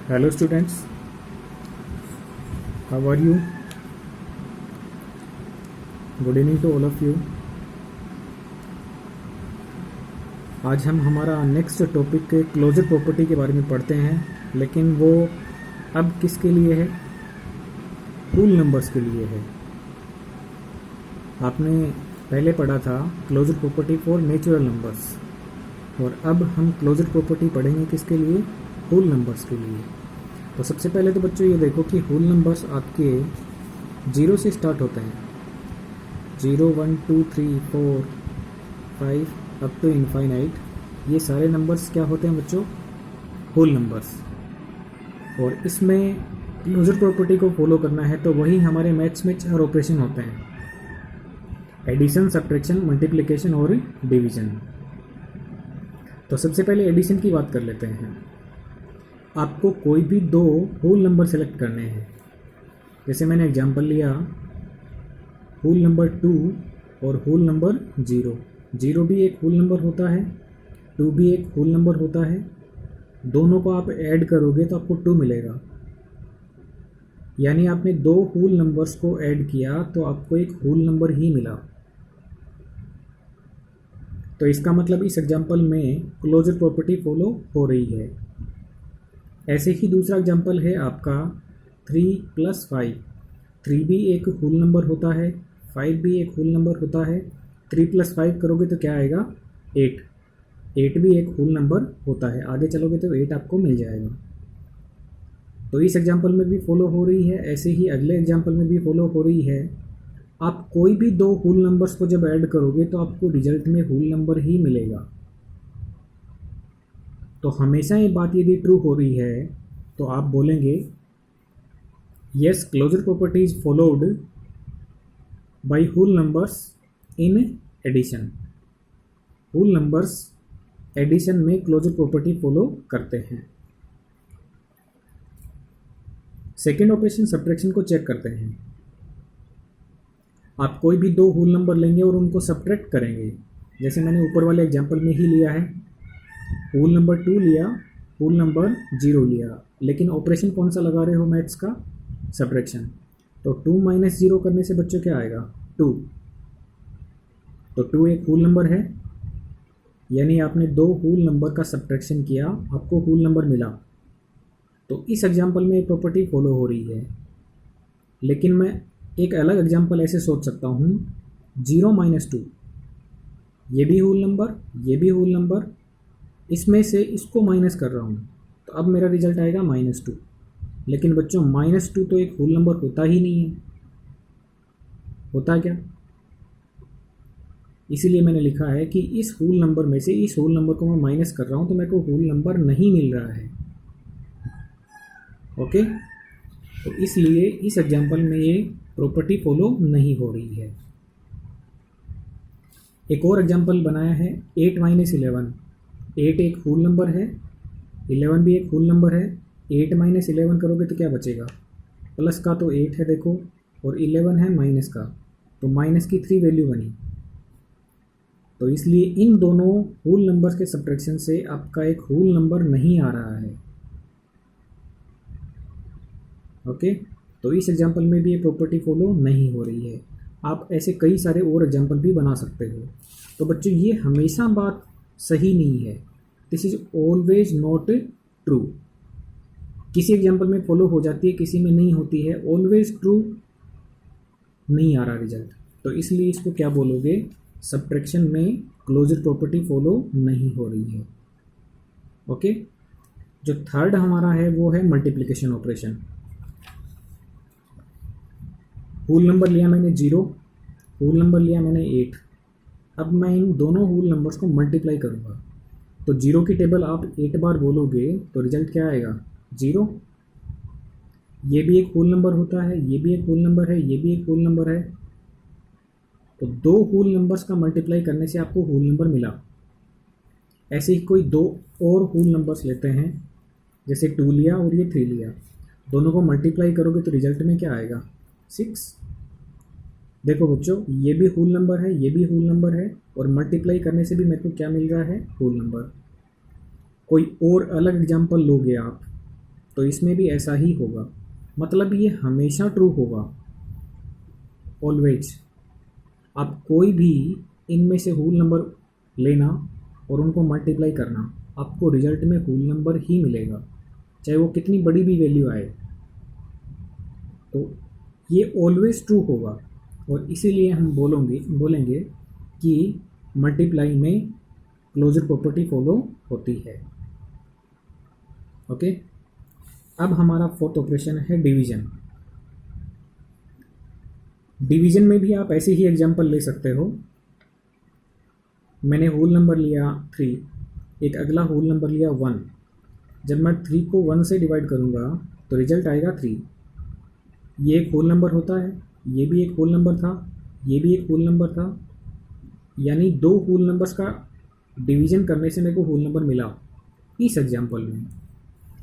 Hello students, how are you? Good evening to all of you. आज हम हमारा next topic के closure property के बारे में पढ़ते हैं, लेकिन वो अब किसके लिए है? होल नंबर्स के लिए है। आपने पहले पढ़ा था closure property for natural numbers, और अब हम क्लोजर प्रॉपर्टी पढ़ेंगे किसके लिए? होल नंबर्स के लिए। तो सबसे पहले तो बच्चों ये देखो कि होल नंबर्स आपके 0 से स्टार्ट होते हैं। 0, 1, 2, 3, 4, 5 अप टू इनफाइनाइट। ये सारे नंबर्स क्या होते हैं बच्चों? Whole numbers. और इसमें क्लोजर प्रॉपर्टी को फॉलो करना है तो वही हमारे मैथ्स में 4 ऑपरेशन होते हैं: एडिशन, सब्ट्रैक्शन, मल्टीप्लिकेशन और डिवीजन। तो सबसे पहले एडिशन की बात कर लेते हैं। आपको कोई भी 2 होल नंबर सेलेक्ट करने हैं। जैसे मैंने एग्जांपल लिया, होल नंबर 2 और होल नंबर 0। 0 भी एक होल नंबर होता है, 2 भी एक होल नंबर होता है। दोनों को आप ऐड करोगे तो आपको 2 मिलेगा। यानी आपने 2 होल नंबर्स को ऐड किया तो आपको एक होल नंबर ही मिला। तो इसका मतलब इस एग्जांपल में क्लोजर प्रॉपर्टी फॉलो हो रही है। ऐसे ही दूसरा एग्जांपल है आपका 3 + 5। 3 भी एक होल नंबर होता है, 5 भी एक होल नंबर होता है। 3 + 5 करोगे तो क्या आएगा? 8। 8 भी एक होल नंबर होता है। आगे चलोगे तो 8 आपको मिल जाएगा। तो इस एग्जांपल में भी फॉलो हो रही है, ऐसे ही अगले एग्जांपल में भी फॉलो हो रही है। आप कोई भी 2 होल नंबर्स को जब ऐड करोगे तो आपको रिजल्ट में होल नंबर ही मिलेगा। तो हमेशा ये बात यदि ट्रू हो रही है तो आप बोलेंगे yes, closure property is followed by whole numbers in addition. Whole numbers addition में क्लोजर प्रॉपर्टी फॉलो करते हैं। सेकेंड ऑपरेशन सब्ट्रैक्शन को चेक करते हैं। आप कोई भी 2 होल नंबर लेंगे और उनको सब्ट्रैक्ट करेंगे। जैसे मैंने ऊपर वाले एग्जांपल में ही लिया है, होल नंबर 2 लिया, होल नंबर 0 लिया, लेकिन ऑपरेशन कौन सा लगा रहे हो मैथ्स का? सब्ट्रैक्शन। तो 2 - 0 करने से बच्चों क्या आएगा? 2। तो 2 एक होल नंबर है, यानी आपने 2 होल नंबर का सब्ट्रैक्शन किया, आपको होल नंबर मिला। तो इस एग्जांपल में प्रॉपर्टी फॉलो हो रही है। लेकिन मैं एक अलग एग्जांपल ऐसे सोच सकता हूँ, 0 - 2, ये भी होल नंबर, ये भी होल नंबर, इसमें से इसको माइनस कर रहा हूँ, तो अब मेरा रिजल्ट आएगा -2। लेकिन बच्चों -2 तो एक होल नंबर होता ही नहीं है। होता क्या? इसीलिए मैंने लिखा है कि इस होल नंबर में से इस होल नंबर को मैं माइनस कर रहा हूँ, तो मेरे को होल नंबर नहीं मिल रहा है। ओके, तो इसलिए इस एग्जांपल में ये प्रॉपर्टी फॉलो नहीं हो रही है। एक और एग्जांपल बनाया है, 8 - 11। 8 एक होल नंबर है, 11 भी एक होल नंबर है। 8 - 11 करोगे तो क्या बचेगा? प्लस का तो 8 है देखो, और 11 है माइनस का, तो माइनस की 3 वैल्यू बनी। तो इसलिए इन दोनों होल नंबर्स के सब्ट्रैक्शन से आपका एक होल नंबर नहीं आ रहा है। ओके, तो इस एग्जांपल में भी ये प्रॉपर्टी फॉलो नहीं हो रही है। आप ऐसे कई सारे और एग्जांपल भी बना सकते हो। तो बच्चों ये हमेशा बात सही नहीं है। This is always not true. किसी एग्जांपल में फॉलो हो जाती है, किसी में नहीं होती है। ऑलवेज ट्रू नहीं आ रहा रिजल्ट। तो इसलिए इसको क्या बोलोगे? सब्ट्रैक्शन में क्लोजर प्रॉपर्टी फॉलो नहीं हो रही है। ओके, जो थर्ड हमारा है वो है मल्टीप्लिकेशन ऑपरेशन। होल नंबर लिया मैंने 0, होल नंबर लिया मैंने 8। अब मैं इन दोनों होल नंबर्स को मल्टीप्लाई करूँगा। तो 0 की टेबल आप 8 बार बोलोगे तो रिजल्ट क्या आएगा? 0। ये भी एक होल नंबर होता है, ये भी एक होल नंबर है, ये भी एक होल नंबर है। तो 2 होल नंबर्स का मल्टीप्लाई करने से आपको होल नंबर मिला। ऐसे ही कोई 2 और होल नंबर्स लेते हैं, जैसे 2 लिया और ये 3 लिया। दोनों को मल्टीप्लाई करोगे तो रिजल्ट में क्या आएगा? 6। देखो बच्चों, ये भी होल नंबर है, ये भी होल नंबर है, और मल्टीप्लाई करने से भी मेरे को क्या मिल रहा है? Whole number. कोई और अलग एग्जांपल लोगे आप, तो इसमें भी ऐसा ही होगा, मतलब ये हमेशा ट्रू होगा, ऑलवेज। आप कोई भी इनमें से होल नंबर लेना और उनको मल्टीप्लाई करना, आपको रिजल्ट में होल नंबर ही मिलेगा, चाहे वो कितनी बड़ी भी वैल्यू आए। तो ये ऑलवेज ट्रू होगा, और इसीलिए हम बोलेंगे कि मल्टीप्लाई में क्लोजर प्रॉपर्टी फॉलो होती है। ओके, अब हमारा फोर्थ ऑपरेशन है डिवीजन। डिवीजन में भी आप ऐसे ही एग्जांपल ले सकते हो। मैंने होल नंबर लिया 3, एक अगला होल नंबर लिया 1। जब मैं 3 को 1 से डिवाइड करूँगा तो रिजल्ट आएगा 3। ये एक होल नंबर होता है, ये भी एक होल नंबर था, ये भी एक होल नंबर था, यानी 2 होल नंबर्स का डिवीजन करने से मेरे को होल नंबर मिला इस एग्जांपल में।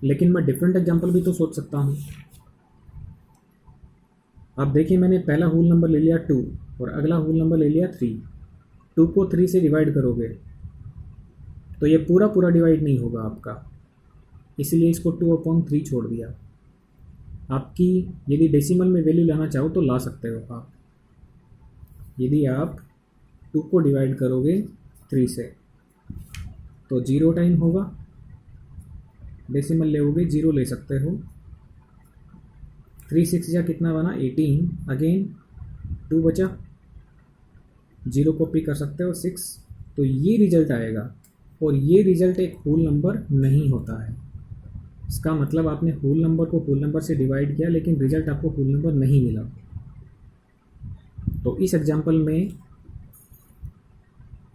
लेकिन मैं डिफरेंट एग्जांपल भी तो सोच सकता हूँ। अब देखिए, मैंने पहला होल नंबर ले लिया 2 और अगला होल नंबर ले लिया 3। 2 को 3 से डिवाइड करोगे तो ये पूरा पूरा डिवाइड नहीं होगा आपका, इसलिए इसको 2/3 छोड़ दिया। आपकी यदि डेसिमल में वैल्यू लाना चाहो तो ला सकते हो आप। यदि आप 2 को डिवाइड करोगे 3 से तो 0 टाइम होगा, डेसिमल लोगे 0 ले सकते हो। 3 6 या कितना बना 18, अगेन 2 बचा, 0 कॉपी कर सकते हो 6, तो ये रिजल्ट आएगा। और ये रिजल्ट एक होल नंबर नहीं होता है। इसका मतलब आपने होल नंबर को होल नंबर से डिवाइड किया, लेकिन रिजल्ट आपको होल नंबर नहीं मिला। तो इस एग्जांपल में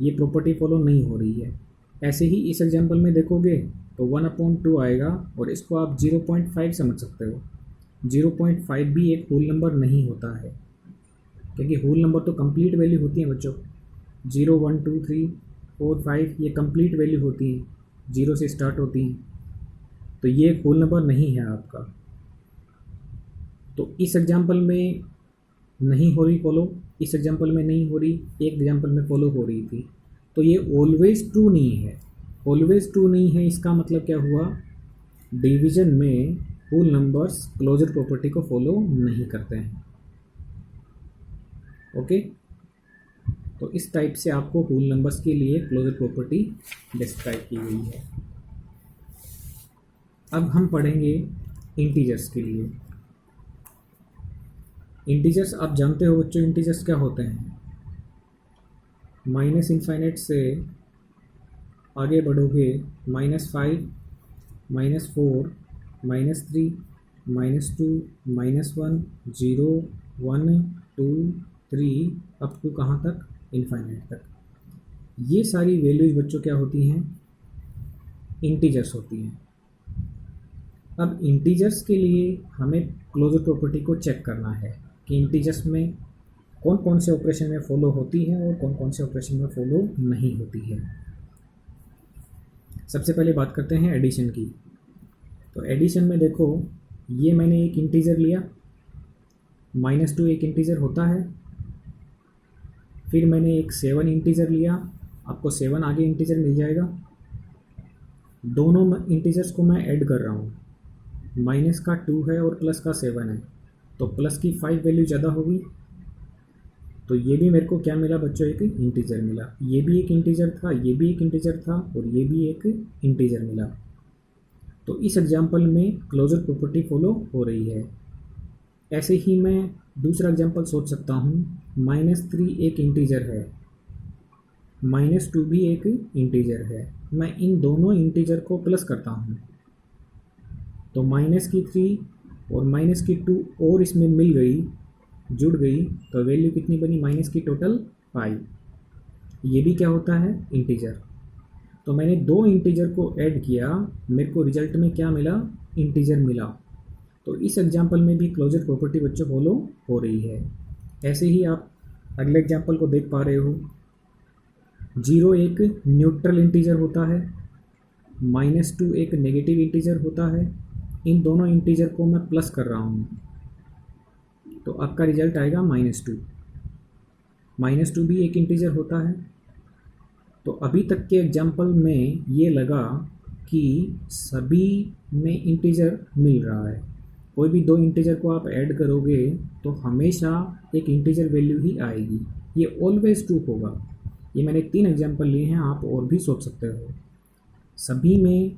ये प्रॉपर्टी फॉलो नहीं हो रही है। ऐसे ही इस एग्जांपल में देखोगे तो 1/2 आएगा, और इसको आप 0.5 समझ सकते हो। 0.5 भी एक होल नंबर नहीं होता है, क्योंकि होल नंबर तो कंप्लीट वैल्यू होती है बच्चों। 0 1 2 3 4 5 ये कंप्लीट वैल्यू होती हैं, 0 से स्टार्ट होती हैं। तो ये एक होल नंबर नहीं है आपका। तो इस एग्जांपल में नहीं हो रही फॉलो, इस एग्जांपल में नहीं हो रही, एक एग्जांपल में फॉलो हो रही थी। तो ये ऑलवेज ट्रू नहीं है। ऑलवेज ट्रू नहीं है, इसका मतलब क्या हुआ, डिवीजन में होल नंबर्स क्लोजर प्रॉपर्टी को फॉलो नहीं करते हैं। ओके, तो इस टाइप से आपको होल नंबर्स के लिए क्लोजर प्रॉपर्टी डिस्क्राइब की गई है। अब हम पढ़ेंगे इंटीजर्स के लिए। इंटीजर्स आप जानते हो बच्चों, इंटीजर्स क्या होते हैं। माइनस इनफाइनाइट से आगे बढ़ोगे, -5, -4, -3, -2, -1, 0, 1, 2, 3 अप टू कहाँ तक, इनफाइनाइट तक। ये सारी वैल्यूज बच्चों क्या होती हैं, इंटीजर्स होती हैं। अब इंटीजर्स के लिए हमें क्लोजर प्रॉपर्टी को चेक करना है कि इंटीजर्स में कौन कौन से ऑपरेशन में फॉलो होती है और कौन कौन से ऑपरेशन में फॉलो नहीं होती है। सबसे पहले बात करते हैं एडिशन की। तो एडिशन में देखो, ये मैंने एक इंटीजर लिया, -2 एक इंटीजर होता है। फिर मैंने एक 7 इंटीजर लिया, आपको 7 आगे इंटीजर मिल जाएगा। दोनों इंटीजर्स को मैं ऐड कर रहा हूँ, माइनस का 2 है और प्लस का 7 है, तो प्लस की 5 वैल्यू ज़्यादा होगी। तो ये भी मेरे को क्या मिला बच्चों, एक इंटीजर मिला। ये भी एक इंटीजर था, ये भी एक इंटीजर था, और ये भी एक इंटीजर मिला। तो इस एग्जांपल में क्लोजर प्रॉपर्टी फॉलो हो रही है। ऐसे ही मैं दूसरा एग्जांपल सोच सकता हूँ, -3 एक इंटीजर है, -2 भी एक इंटीजर है। मैं इन दोनों इंटीजर को प्लस करता हूँ, तो -3 और -2 और इसमें मिल गई, जुड़ गई, तो वैल्यू कितनी बनी, माइनस की टोटल 5। ये भी क्या होता है, इंटीजर। तो मैंने 2 इंटीजर को ऐड किया, मेरे को रिजल्ट में क्या मिला, इंटीजर मिला। तो इस एग्जांपल में भी क्लोजर प्रॉपर्टी बच्चों फॉलो हो रही है। ऐसे ही आप अगले एग्जांपल को देख पा रहे हो, 0 एक न्यूट्रल इंटीजर होता है, -2 एक नेगेटिव इंटीजर होता है। इन दोनों इंटीजर को मैं प्लस कर रहा हूँ, तो आपका रिजल्ट आएगा -2। -2 भी एक इंटीजर होता है। तो अभी तक के एग्जाम्पल में ये लगा कि सभी में इंटीजर मिल रहा है। कोई भी दो इंटीजर को आप ऐड करोगे तो हमेशा एक इंटीजर वैल्यू ही आएगी, ये ऑलवेज ट्रू होगा। ये मैंने 3 एग्जांपल लिए हैं, आप और भी सोच सकते हो। सभी में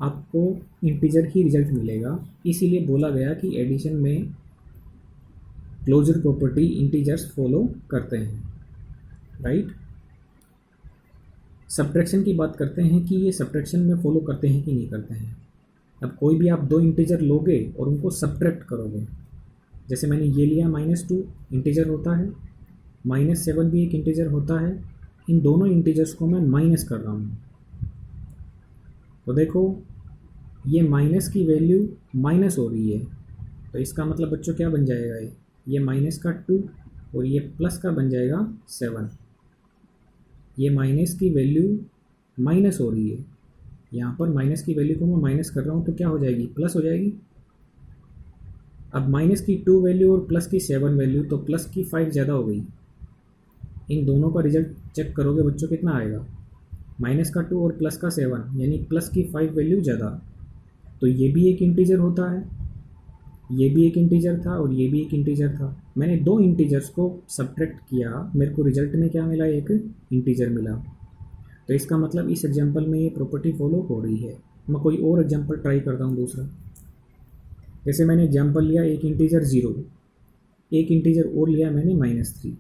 आपको इंटीजर ही रिजल्ट मिलेगा, इसीलिए बोला गया कि एडिशन में क्लोजर प्रॉपर्टी इंटीजर्स फॉलो करते हैं, राइट। सब्ट्रैक्शन की बात करते हैं कि ये सब्ट्रैक्शन में फॉलो करते हैं कि नहीं करते हैं। अब कोई भी आप दो इंटीजर लोगे और उनको सब्ट्रैक्ट करोगे, जैसे मैंने ये लिया -2 इंटीजर होता है, -7 भी एक इंटीजर होता है, इन दोनों इंटीजर्स को मैं माइनस कर रहा हूँ। तो देखो ये माइनस की वैल्यू माइनस हो रही है, तो इसका मतलब बच्चों क्या बन जाएगा, ये माइनस का 2 और ये प्लस का बन जाएगा 7। ये माइनस की वैल्यू माइनस हो रही है, यहाँ पर माइनस की वैल्यू को मैं माइनस कर रहा हूँ तो क्या हो जाएगी, प्लस हो जाएगी। अब माइनस की 2 वैल्यू और प्लस की 7 वैल्यू, तो प्लस की 5 ज़्यादा हो गई। इन दोनों का रिजल्ट चेक करोगे बच्चों कितना आएगा, माइनस का 2 और प्लस का 7, यानी प्लस की 5 वैल्यू ज़्यादा। तो ये भी एक इंटीजर होता है, ये भी एक इंटीजर था और ये भी एक इंटीजर था। मैंने दो इंटीजर्स को सब्ट्रैक्ट किया, मेरे को रिजल्ट में क्या मिला, एक इंटीजर मिला। तो इसका मतलब इस एग्जांपल में ये प्रॉपर्टी फॉलो हो रही है। मैं कोई और एग्जांपल ट्राई करता हूँ दूसरा। जैसे मैंने एग्जांपल लिया एक इंटीजर 0, एक इंटीजर और लिया मैंने -3।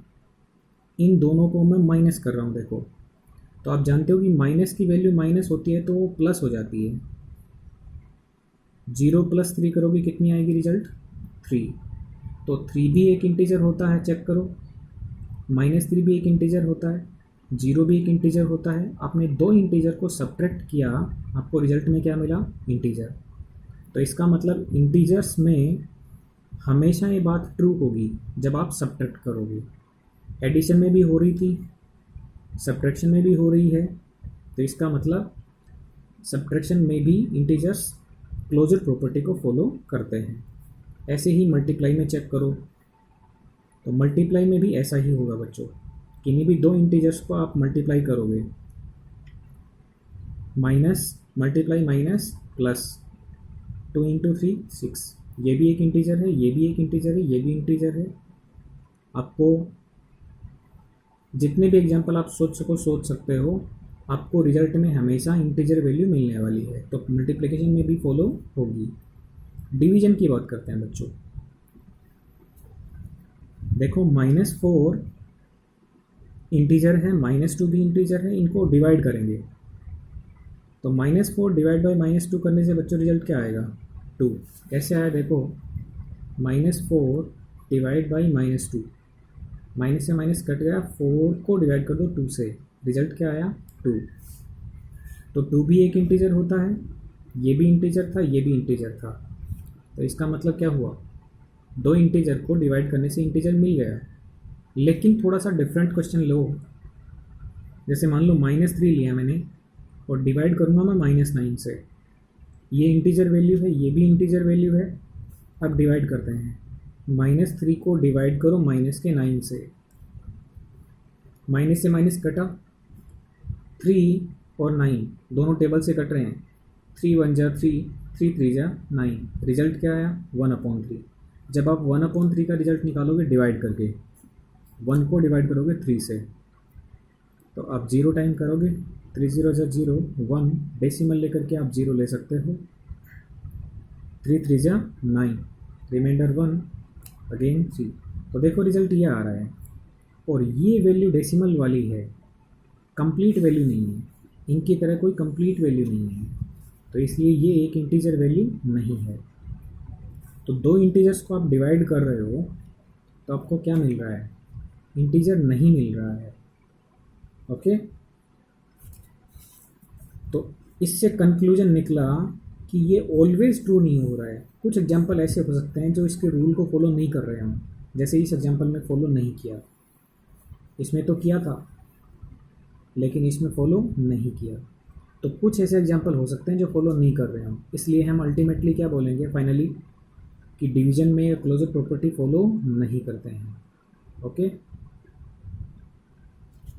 इन दोनों को मैं माइनस कर रहा हूँ। देखो तो आप जानते हो कि माइनस की वैल्यू माइनस होती है तो वो प्लस हो जाती है। 0 + 3 करोगे कितनी आएगी रिजल्ट, 3। तो 3 भी एक इंटीजर होता है, चेक करो। -3 भी एक इंटीजर होता है, 0 भी एक इंटीजर होता है। आपने दो इंटीजर को सब्ट्रैक्ट किया, आपको रिजल्ट में क्या मिला, इंटीजर। तो इसका मतलब इंटीजर्स में हमेशा ये बात ट्रू होगी जब आप सब्ट्रैक्ट करोगे। एडिशन में भी हो रही थी, सब्ट्रैक्शन में भी हो रही है, तो इसका मतलब सब्ट्रैक्शन में भी इंटीजर्स क्लोजर प्रॉपर्टी को फॉलो करते हैं। ऐसे ही मल्टीप्लाई में चेक करो, तो मल्टीप्लाई में भी ऐसा ही होगा बच्चों। किन्हीं भी दो इंटीजर्स को आप मल्टीप्लाई करोगे, माइनस मल्टीप्लाई माइनस प्लस, 2 × 3 6, ये भी एक इंटीजर है, ये भी एक इंटीजर है, ये भी इंटीजर है। आपको जितने भी एग्जांपल आप सोच सकते हो, आपको रिजल्ट में हमेशा इंटीजर वैल्यू मिलने वाली है, तो मल्टीप्लिकेशन में भी फॉलो होगी। डिवीजन की बात करते हैं बच्चों। देखो -4 इंटीजर है, -2 भी इंटीजर है, इनको डिवाइड करेंगे तो -4 डिवाइड बाई -2 करने से बच्चों रिजल्ट क्या आएगा, 2। कैसे आया देखो, -4 डिवाइड बाई -2, माइनस से माइनस कट गया, 4 को डिवाइड कर दो 2 से, रिजल्ट क्या आया, 2। तो 2 भी एक इंटीजर होता है, ये भी इंटीजर था, ये भी इंटीजर था। तो इसका मतलब क्या हुआ, दो इंटीजर को डिवाइड करने से इंटीजर मिल गया। लेकिन थोड़ा सा डिफरेंट क्वेश्चन लो, जैसे मान लो -3 लिया मैंने और डिवाइड करूँगा मैं -9 से, ये इंटीजर वैल्यू है, ये भी इंटीजर वैल्यू है। अब डिवाइड करते हैं, -3 को डिवाइड करो -9 से, माइनस से माइनस कटा, 3 और 9 दोनों टेबल से कट रहे हैं, 3 × 1 = 3, 3 × 3 = 9, रिजल्ट क्या आया, 1/3। जब आप 1/3 का रिजल्ट निकालोगे डिवाइड करके, 1 को डिवाइड करोगे 3 से, तो आप 0 टाइम करोगे, 3 × 0 = 0, 1 डेसिमल लेकर के आप 0 ले सकते हो, 3 × 3 = 9, रिमाइंडर 1, अगेन 3। तो देखो रिजल्ट ये आ रहा है, और ये वैल्यू डेसिमल वाली है, कंप्लीट वैल्यू नहीं है, इनकी तरह कोई कंप्लीट वैल्यू नहीं है, तो इसलिए ये एक इंटीजर वैल्यू नहीं है। तो दो इंटीजर्स को आप डिवाइड कर रहे हो तो आपको क्या मिल रहा है, इंटीजर नहीं मिल रहा है। ओके, तो इससे कंक्लूजन निकला कि ये ऑलवेज ट्रू नहीं हो रहा है। कुछ एग्जांपल ऐसे हो सकते हैं जो इसके रूल को फॉलो नहीं कर रहे हों, जैसे इस एग्जांपल में फॉलो नहीं किया, इसमें तो किया था लेकिन इसमें फॉलो नहीं किया। तो कुछ ऐसे एग्जांपल हो सकते हैं जो फॉलो नहीं कर रहे हों, इसलिए हम अल्टीमेटली क्या बोलेंगे फाइनली कि डिवीजन में क्लोजर प्रॉपर्टी फॉलो नहीं करते हैं। ओके,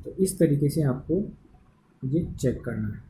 तो इस तरीके से आपको ये चेक करना है।